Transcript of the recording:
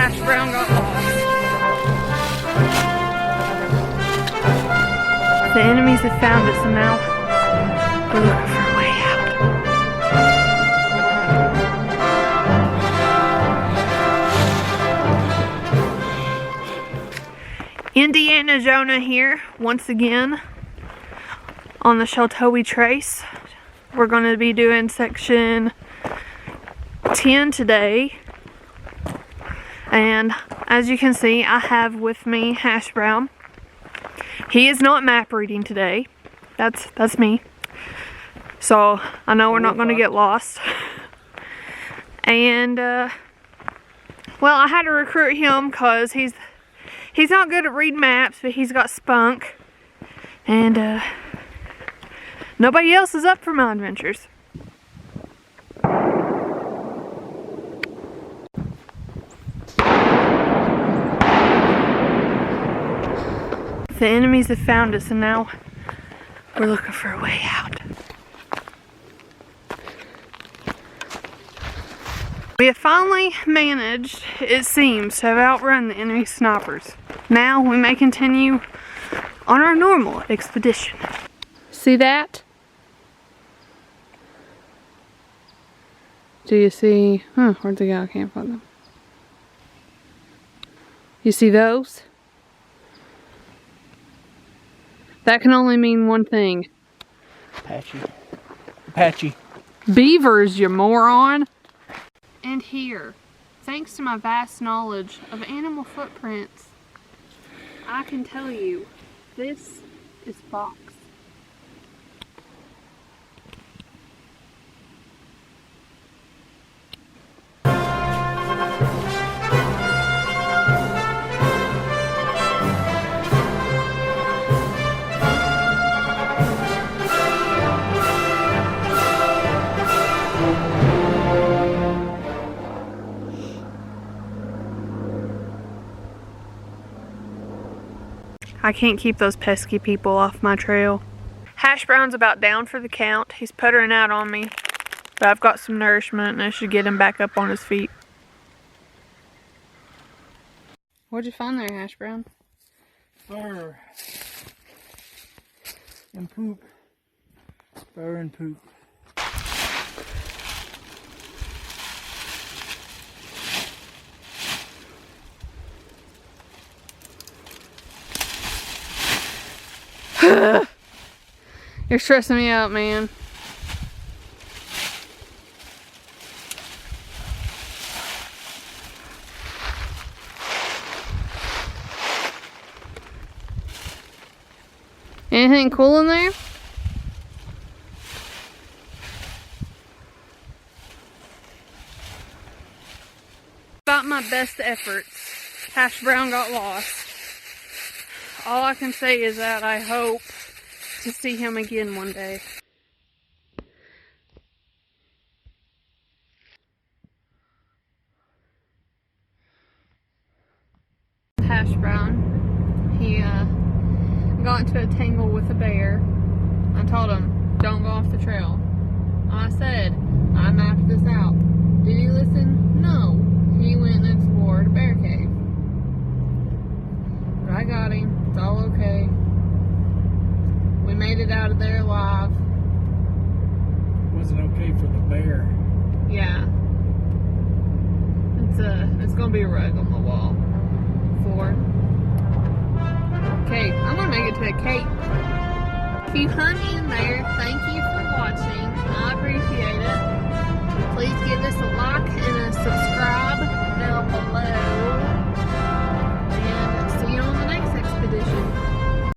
Hasbrown got lost. The enemies have found us and now we're looking for a way out. Indiana Jonna here once again on the Sheltowee Trace. We're going to be doing section 10 today, and as you can see I have with me Hasbrown. He is not map reading today. That's me. So I know we're not going to get lost. And well, I had to recruit him because he's not good at reading maps, but he's got spunk. And nobody else is up for my adventures. The enemies have found us and now we're looking for a way out. We have finally managed, it seems, to have outrun the enemy snipers. Now we may continue on our normal expedition. See that? Do you see? Where'd they go? I can't find them. You see those? That can only mean one thing. Apache. Beavers, you moron! And here, thanks to my vast knowledge of animal footprints, I can tell you, this is fox. I can't keep those pesky people off my trail. Hashbrown's about down for the count. He's puttering out on me, but I've got some nourishment and I should get him back up on his feet. What'd you find there, Hashbrown? Fur. And poop. Fur and poop. You're stressing me out, man. Anything cool in there? About my best efforts, Hashbrown got lost. All I can say is that I hope to see him again one day. Hashbrown, he got into a tangle with a bear. I told him, don't go off the trail. I said, I mapped this out. Did he listen? No. He went and explored a bear cave. But I got him. It's all okay. We made it out of there alive. Wasn't okay for the bear. Yeah. It's gonna be a rug on the wall. Floor. Cape. I'm gonna make it to a cape. Keep honey in there.